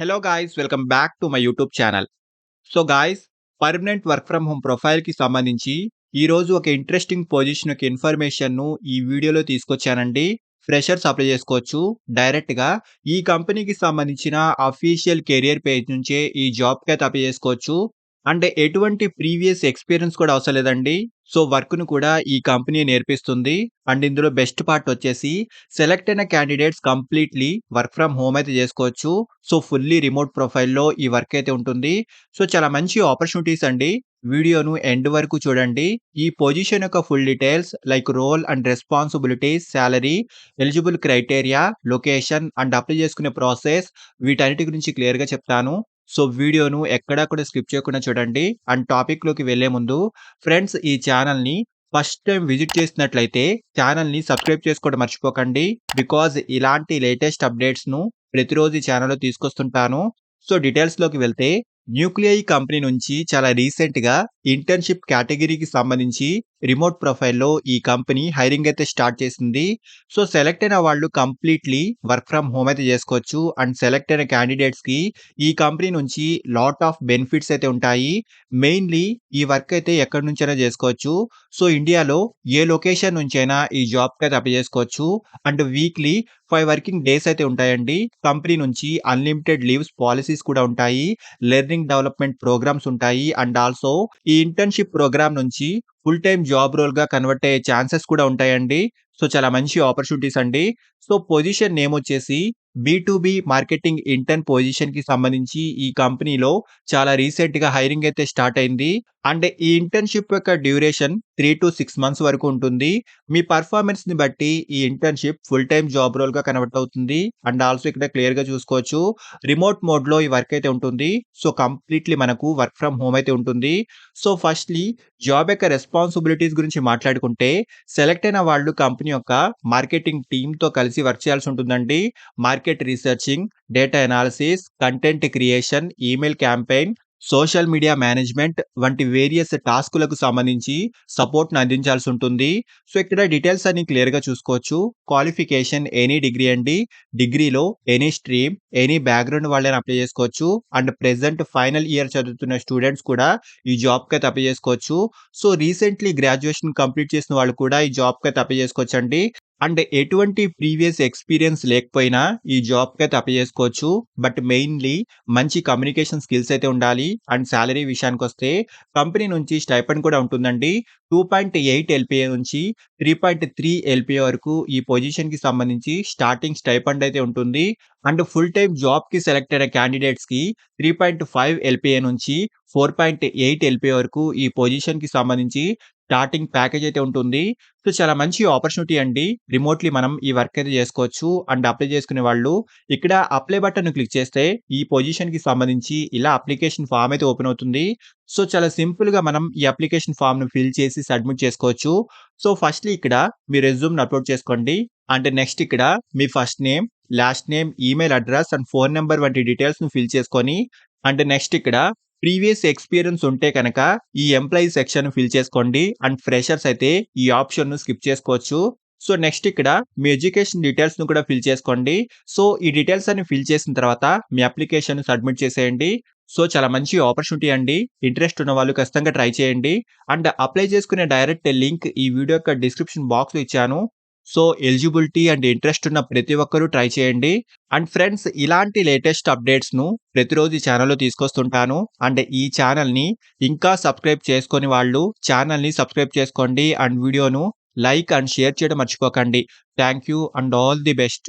Hello guys, welcome back to my YouTube channel. So guys, permanent work from home ప్రొఫైల్‌కి సంబంధించి ఈరోజు ఒక interesting position యొక్క ఇన్ఫర్మేషన్‌ను ఈ వీడియోలో తీసుకొచ్చానండి. ఫ్రెషర్స్ అప్లై చేసుకోవచ్చు. డైరెక్ట్‌గా ఈ కంపెనీకి సంబంధించిన అఫీషియల్ కెరియర్ పేజ్ నుంచే ఈ జాబ్‌కైతే అప్లై చేసుకోవచ్చు. అంటే ఎటువంటి ప్రీవియస్ ఎక్స్‌పీరియన్స్ కూడా అవసరం లేదండి. సో వర్క్‌ను కూడా ఈ కంపెనీ నేర్పిస్తుంది. అండ్ ఇందులో బెస్ట్ పార్ట్ వచ్చేసి సెలెక్ట్ అయిన candidates completely work from home అయితే చేసుకోవచ్చు. సో ఫుల్లీ రిమోట్ ప్రొఫైల్‌లో ఈ వర్క్ అయితే ఉంటుంది. సో చాలా మంచి ఆపర్చునిటీస్ అండి. వీడియోను ఎండ్ వరకు చూడండి. ఈ పొజిషన్ యొక్క full details like role and responsibilities, salary, eligible criteria, location and apply చేసుకునే ప్రాసెస్ వీటన్నిటి గురించి క్లియర్‌గా చెప్తాను. సో వీడియోను ఎక్కడా కూడా స్కిప్ చేయకుండా చూడండి. అండ్ టాపిక్‌లోకి వెళ్ళే ముందు ఫ్రెండ్స్, ఈ ఛానల్‌ని ఫస్ట్ టైం విజిట్ చేసినట్లయితే ఛానల్‌ని సబ్స్క్రైబ్ చేసుకోవడం మర్చిపోకండి. బికాజ్ ఇలాంటి లేటెస్ట్ అప్డేట్స్‌ను ప్రతిరోజు ఈ ఛానల్‌లో తీసుకొస్తుంటాను. సో డీటెయిల్స్‌లోకి వెళ్తే, న్యూక్లియై కంపెనీ నుంచి చాలా రీసెంట్‌గా ఇంటర్న్‌షిప్ కేటగిరీకి సంబంధించి రిమోట్ ప్రొఫైల్‌లో ఈ కంపెనీ హైరింగ్ అయితే స్టార్ట్ చేసింది. సో సెలెక్ట్ అయిన వాళ్ళు కంప్లీట్‌లీ వర్క్ ఫ్రమ్ హోమ్ అయితే చేసుకోవచ్చు. అండ్ సెలెక్ట్ అయిన క్యాండిడేట్స్‌కి ఈ కంపెనీ నుంచి లాట్ ఆఫ్ బెనిఫిట్స్ అయితే ఉంటాయి. మెయిన్‌లీ ఈ వర్క్ అయితే ఎక్కడి నుంచైనా చేసుకోవచ్చు. సో ఇండియాలో ఏ లొకేషన్ నుంచైనా ఈ జాబ్‌కైతే అప్లై చేసుకోవచ్చు. అండ్ వీక్లీ 5 వర్కింగ్ డేస్ అయితే ఉంటాయండి. కంపెనీ నుంచి అన్‌లిమిటెడ్ లీవ్స్ పాలిసీస్ కూడా ఉంటాయి. లెర్నింగ్ డెవలప్‌మెంట్ ప్రోగ్రామ్స్ ఉంటాయి. అండ్ ఆల్సో ఈ ఇంటర్న్‌షిప్ ప్రోగ్రామ్ నుంచి ఫుల్ టైమ్ జాబ్ రోల్‌గా కన్వర్ట్ అయ్యే ఛాన్సెస్ కూడా ఉంటాయండి. సో చాలా మంచి ఆపర్చునిటీస్ అండి. సో పొజిషన్ నేమ్ వచ్చేసి బీ2బీ మార్కెటింగ్ ఇంటర్న్ పొజిషన్‌కి సంబంధించి ఈ కంపెనీలో చాలా రీసెంట్‌గా హైరింగ్ అయితే స్టార్ట్ అయింది. అండ్ ఈ ఇంటర్న్‌షిప్ యొక్క డ్యూరేషన్ 3-6 మంత్స్ వరకు ఉంటుంది. మీ పర్ఫార్మెన్స్‌ని బట్టి ఈ ఇంటర్న్‌షిప్ ఫుల్ టైమ్ జాబ్ రోల్‌గా కన్వర్ట్ అవుతుంది. అండ్ ఆల్సో ఇక్కడ క్లియర్‌గా చూసుకోవచ్చు. రిమోట్ మోడ్‌లో ఈ వర్క్ అయితే ఉంటుంది. సో కంప్లీట్‌లీ మనకు వర్క్ ఫ్రమ్ హోమ్ అయితే ఉంటుంది. సో ఫస్ట్‌లీ జాబ్ యొక్క రెస్పాన్సిబిలిటీస్ గురించి మాట్లాడుకుంటే, సెలెక్ట్ అయిన వాళ్ళు కంపెనీ యొక్క మార్కెటింగ్ టీమ్‌తో కలిసి వర్క్ చేయాల్సి ఉంటుందండి. Market researching, data analysis, content creation, email campaign, social media management వంటి వేరియస్ టాస్కులకు సంబంధించి సపోర్ట్‌ని అందించాల్సి ఉంటుంది. సో ఇక్కడ డీటెయిల్స్ అన్ని క్లియర్‌గా చూసుకోవచ్చు. క్వాలిఫికేషన్ ఎనీ డిగ్రీ అండి. డిగ్రీలో ఎనీ స్ట్రీమ్, ఎనీ బ్యాక్‌గ్రౌండ్ వాళ్ళైనా అప్లై చేసుకోవచ్చు. అండ్ ప్రెజెంట్ ఫైనల్ ఇయర్ చదువుతున్న స్టూడెంట్స్ కూడా ఈ జాబ్‌కైతే అప్లై చేసుకోవచ్చు. సో రీసెంట్‌లీ గ్రాడ్యుయేషన్ కంప్లీట్ చేసిన వాళ్ళు కూడా ఈ జాబ్‌కైతే అప్లై చేసుకోవచ్చండి. అండ్ ఎటువంటి ప్రీవియస్ ఎక్స్‌పీరియన్స్ లేకపోయినా ఈ జాబ్‌కైతే అప్లై చేసుకోవచ్చు. బట్ మెయిన్‌లీ మంచి కమ్యూనికేషన్ స్కిల్స్ అయితే ఉండాలి. అండ్ సాలరీ విషయానికొస్తే కంపెనీ నుంచి స్టైపెండ్ కూడా ఉంటుందండి. 2.8 ఎల్‌పీఏ నుంచి 3.3 ఎల్‌పీఏ వరకు ఈ పొజిషన్‌కి సంబంధించి స్టార్టింగ్ స్టైపెండ్ అయితే ఉంటుంది. అండ్ ఫుల్ టైమ్ జాబ్‌కి సెలెక్ట్ అయిన క్యాండిడేట్స్‌కి 3.5 ఎల్‌పీఏ నుంచి 4.8 ఎల్‌పీఏ వరకు ఈ పొజిషన్‌కి సంబంధించి స్టార్టింగ్ ప్యాకేజ్ అయితే ఉంటుంది. సో చాలా మంచి ఆపర్చునిటీ అండి. రిమోట్‌లీ మనం ఈ వర్క్ అయితే చేసుకోవచ్చు. అండ్ అప్లై చేసుకునే వాళ్ళు ఇక్కడ అప్లై బటన్‌ను క్లిక్ చేస్తే ఈ పొజిషన్‌కి సంబంధించి ఇలా అప్లికేషన్ ఫార్మ్ అయితే ఓపెన్ అవుతుంది. సో చాలా సింపుల్‌గా మనం ఈ అప్లికేషన్ ఫార్మ్‌ని ఫిల్ చేసి సబ్మిట్ చేసుకోవచ్చు. సో ఫస్ట్‌లీ ఇక్కడ మీ రెజ్యూమ్‌ని అప్లోడ్ చేసుకోండి. అండ్ నెక్స్ట్ ఇక్కడ మీ first name, last name, email address and phone number వంటి డీటెయిల్స్‌ని ఫిల్ చేసుకొని, అండ్ నెక్స్ట్ ఇక్కడ ప్రీవియస్ ఎక్స్‌పీరియన్స్ ఉంటే కనుక ఈ ఎంప్లాయీ సెక్షన్ ఫిల్ చేసుకోండి. అండ్ ఫ్రెషర్స్ అయితే ఈ ఆప్షన్‌ను స్కిప్ చేసుకోవచ్చు. సో నెక్స్ట్ ఇక్కడ మీ ఎడ్యుకేషన్ డీటెయిల్స్‌ను కూడా ఫిల్ చేసుకోండి. సో ఈ డీటెయిల్స్ అన్ని ఫిల్ చేసిన తర్వాత మీ అప్లికేషన్‌ని సబ్మిట్ చేసేయండి. సో చాలా మంచి ఆపర్చునిటీ అండి. ఇంట్రెస్ట్ ఉన్న వాళ్ళు ఖచ్చితంగా ట్రై చేయండి. అండ్ అప్లై చేసుకునే డైరెక్ట్ లింక్ ఈ వీడియో యొక్క డిస్క్రిప్షన్ బాక్స్‌లో ఇచ్చాను. సో ఎలిజిబిలిటీ అండ్ ఇంట్రెస్ట్ ఉన్న ప్రతి ఒక్కరు ట్రై చేయండి. అండ్ ఫ్రెండ్స్, ఇలాంటి లేటెస్ట్ అప్డేట్స్‌ను ప్రతిరోజు ఈ ఛానల్‌లో తీసుకొస్తుంటాను. అండ్ ఈ ఛానల్‌ని ఇంకా సబ్స్క్రైబ్ చేసుకోని వాళ్ళు ఛానల్‌ని సబ్స్క్రైబ్ చేసుకోండి. అండ్ వీడియోను లైక్ అండ్ షేర్ చేయడం మర్చిపోకండి. Thank you and all the best.